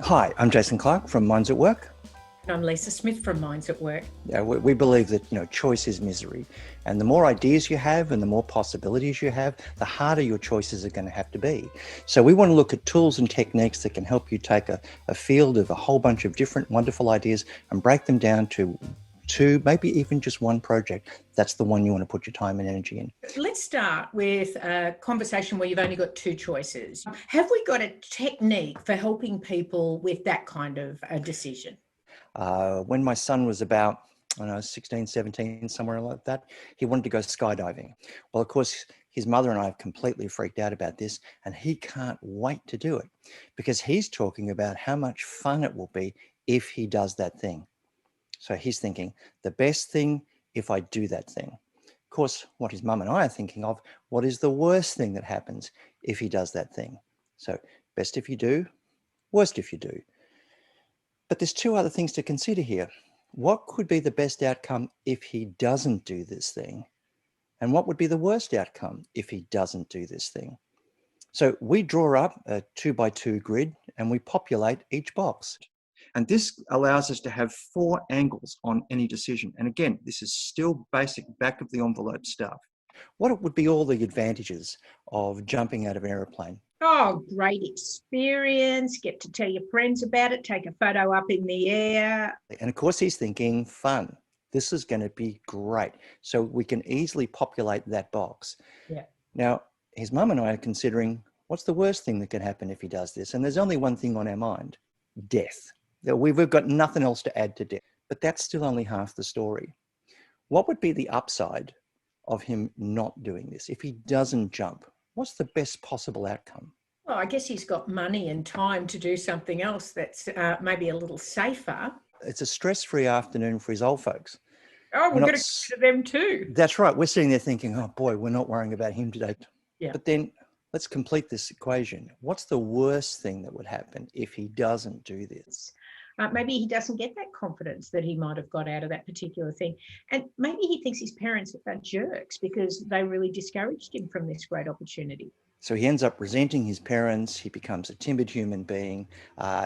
Hi, I'm Jason Clark from Minds at Work. I'm Lisa Smith from Minds at Work. Yeah, we believe that choice is misery, and the more ideas you have and the more possibilities you have, the harder your choices are going to have to be. So we want to look at tools and techniques that can help you take a field of a whole bunch of different wonderful ideas and break them down to two, maybe even just one project. That's the one you want to put your time and energy in. Let's start with a conversation where you've only got two choices. Have we got a technique for helping people with that kind of a decision? When my son was about, I don't know, 16, 17, somewhere like that, he wanted to go skydiving. Well, of course, his mother and I have completely freaked out about this, and he can't wait to do it because he's talking about how much fun it will be if he does that thing. So he's thinking, the best thing if I do that thing. Of course, what his mum and I are thinking of, what is the worst thing that happens if he does that thing? So, best if you do, worst if you do. But there's two other things to consider here. What could be the best outcome if he doesn't do this thing? And what would be the worst outcome if he doesn't do this thing? So we draw up a 2 by 2 grid and we populate each box. And this allows us to have 4 angles on any decision. And again, this is still basic back of the envelope stuff. What would be all the advantages of jumping out of an aeroplane? Oh, great experience. Get to tell your friends about it, take a photo up in the air. And of course, he's thinking fun. This is going to be great. So we can easily populate that box. Yeah. Now, his mum and I are considering what's the worst thing that can happen if he does this? And there's only one thing on our mind: death. We've got nothing else to add to death. But that's still only half the story. What would be the upside of him not doing this? If he doesn't jump, what's the best possible outcome? Well, I guess he's got money and time to do something else that's maybe a little safer. It's a stress-free afternoon for his old folks. Oh, We're we're not. going to consider them too. That's right. We're sitting there thinking, oh boy, we're not worrying about him today. Yeah. But then let's complete this equation. What's the worst thing that would happen if he doesn't do this? Maybe he doesn't get that confidence that he might have got out of that particular thing. And maybe he thinks his parents are jerks because they really discouraged him from this great opportunity. So he ends up resenting his parents. He becomes a timid human being.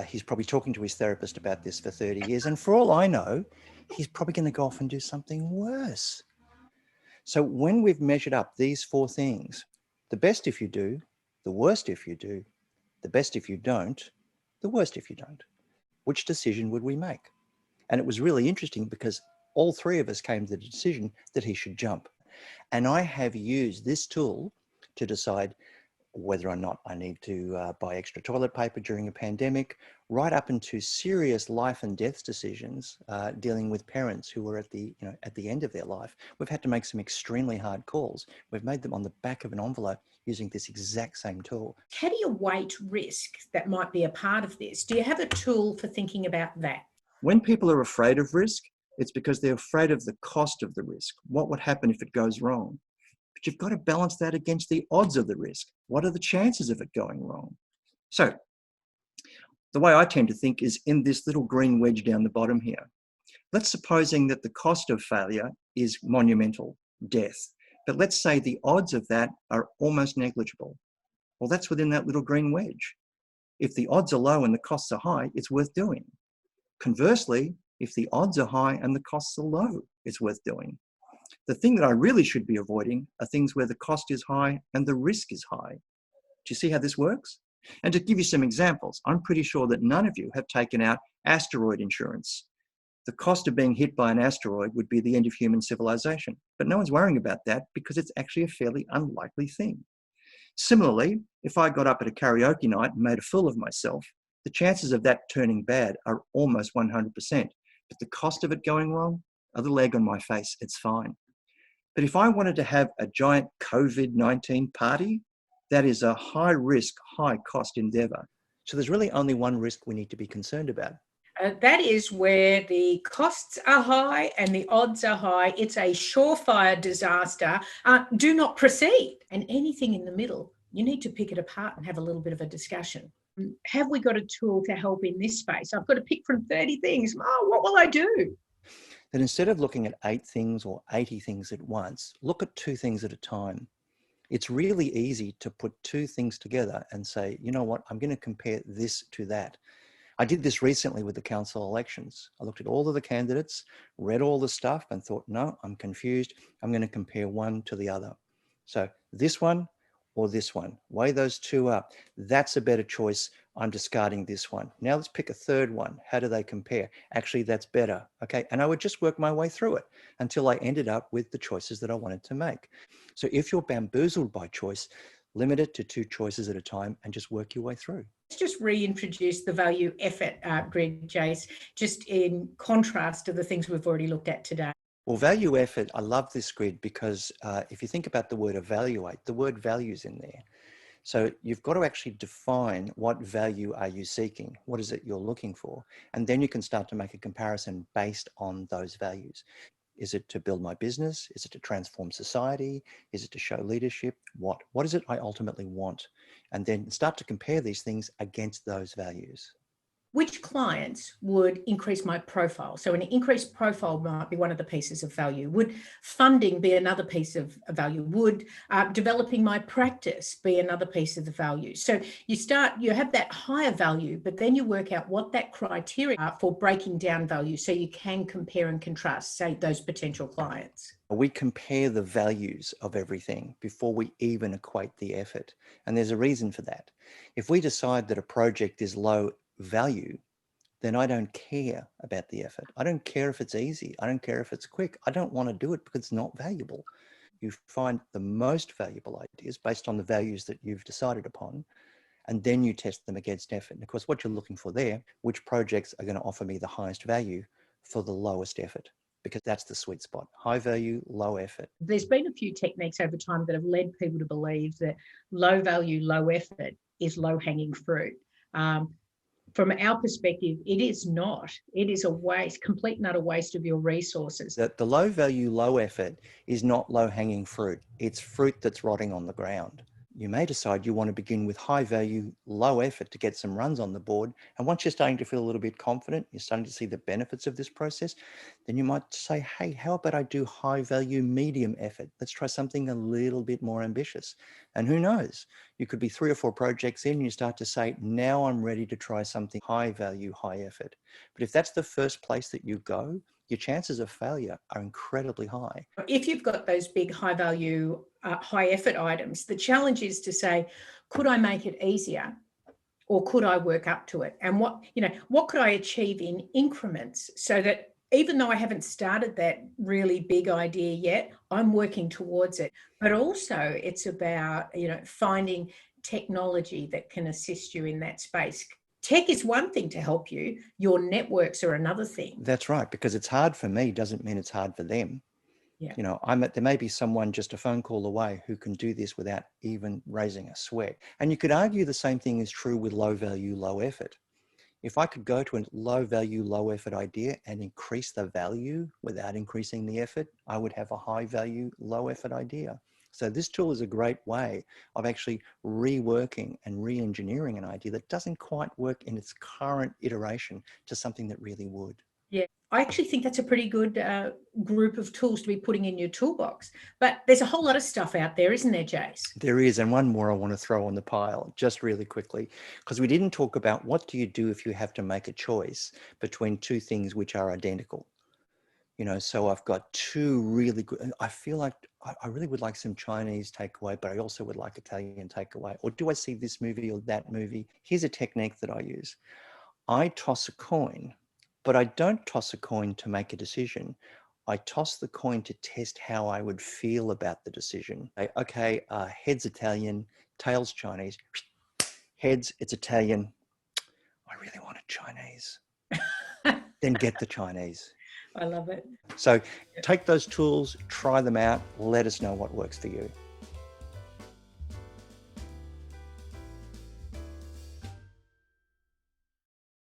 He's probably talking to his therapist about this for 30 years. And for all I know, he's probably going to go off and do something worse. So when we've measured up these 4 things, the best if you do, the worst if you do, the best if you don't, the worst if you don't, which decision would we make? And it was really interesting because all 3 of us came to the decision that he should jump. And I have used this tool to decide whether or not I need to buy extra toilet paper during a pandemic, right up into serious life and death decisions dealing with parents who were at the end of their life. We've had to make some extremely hard calls. We've made them on the back of an envelope using this exact same tool. How do you weight risk that might be a part of this? Do you have a tool for thinking about that? When people are afraid of risk, it's because they're afraid of the cost of the risk. What would happen if it goes wrong? But you've got to balance that against the odds of the risk. What are the chances of it going wrong? So the way I tend to think is in this little green wedge down the bottom here. Let's supposing that the cost of failure is monumental, death. But let's say the odds of that are almost negligible. Well, that's within that little green wedge. If the odds are low and the costs are high, it's worth doing. Conversely, if the odds are high and the costs are low, it's worth doing. The thing that I really should be avoiding are things where the cost is high and the risk is high. Do you see how this works? And to give you some examples, I'm pretty sure that none of you have taken out asteroid insurance. The cost of being hit by an asteroid would be the end of human civilization. But no one's worrying about that because it's actually a fairly unlikely thing. Similarly, if I got up at a karaoke night and made a fool of myself, the chances of that turning bad are almost 100%. But the cost of it going wrong, a little egg on my face, it's fine. But if I wanted to have a giant COVID-19 party, that is a high risk, high cost endeavor. So there's really only one risk we need to be concerned about. That is where the costs are high and the odds are high. It's a surefire disaster. Do not proceed. And anything in the middle, you need to pick it apart and have a little bit of a discussion. Have we got a tool to help in this space? I've got to pick from 30 things. Oh, what will I do? That instead of looking at 8 things or 80 things at once, look at 2 things at a time. It's really easy to put 2 things together and say, you know what, I'm going to compare this to that. I did this recently with the council elections. I looked at all of the candidates, read all the stuff and thought, no, I'm confused. I'm going to compare one to the other. So this one or this one, weigh those two up. That's a better choice. I'm discarding this one. Now let's pick a third one. How do they compare? Actually, that's better. Okay. And I would just work my way through it until I ended up with the choices that I wanted to make. So if you're bamboozled by choice, limit it to 2 choices at a time and just work your way through. Let's just reintroduce the value effort grid, Jace, just in contrast to the things we've already looked at today. Well, value effort, I love this grid because if you think about the word evaluate, the word value's in there. So you've got to actually define what value are you seeking? What is it you're looking for? And then you can start to make a comparison based on those values. Is it to build my business? Is it to transform society? Is it to show leadership? What is it I ultimately want? And then start to compare these things against those values. Which clients would increase my profile? So an increased profile might be one of the pieces of value. Would funding be another piece of value? Would developing my practice be another piece of the value? So you have that higher value, but then you work out what that criteria are for breaking down value so you can compare and contrast, say, those potential clients. We compare the values of everything before we even equate the effort. And there's a reason for that. If we decide that a project is low value, then I don't care about the effort. I don't care if it's easy. I don't care if it's quick. I don't want to do it because it's not valuable. You find the most valuable ideas based on the values that you've decided upon, and then you test them against effort. And of course, what you're looking for there, which projects are going to offer me the highest value for the lowest effort? Because that's the sweet spot. High value, low effort. There's been a few techniques over time that have led people to believe that low value, low effort is low hanging fruit. From our perspective, it is not. It is a waste, complete and utter waste of your resources. The low value, low effort is not low hanging fruit. It's fruit that's rotting on the ground. You may decide you want to begin with high value, low effort to get some runs on the board. And once you're starting to feel a little bit confident, you're starting to see the benefits of this process, then you might say, hey, how about I do high value, medium effort? Let's try something a little bit more ambitious. And who knows, you could be 3 or 4 projects in and you start to say, now I'm ready to try something high value, high effort. But if that's the first place that you go, your chances of failure are incredibly high. If you've got those big high value, high effort items, the challenge is to say, could I make it easier or could I work up to it? And what could I achieve in increments so that even though I haven't started that really big idea yet, I'm working towards it. But also it's about, finding technology that can assist you in that space. Tech is one thing to help you. Your networks are another thing. That's right, because it's hard for me doesn't mean it's hard for them. Yeah. There may be someone just a phone call away who can do this without even raising a sweat. And you could argue the same thing is true with low value, low effort. If I could go to a low value, low effort idea and increase the value without increasing the effort, I would have a high value, low effort idea. So this tool is a great way of actually reworking and re-engineering an idea that doesn't quite work in its current iteration to something that really would. Yeah, I actually think that's a pretty good group of tools to be putting in your toolbox. But there's a whole lot of stuff out there, isn't there, Jace? There is, and one more I want to throw on the pile just really quickly, because we didn't talk about what do you do if you have to make a choice between 2 things which are identical. So I've got 2 really good, I feel like I really would like some Chinese takeaway, but I also would like Italian takeaway. Or do I see this movie or that movie? Here's a technique that I use. I toss a coin, but I don't toss a coin to make a decision. I toss the coin to test how I would feel about the decision. Okay, heads Italian, tails Chinese. Heads, it's Italian. I really wanted Chinese. Then get the Chinese. I love it. So take those tools, try them out, let us know what works for you.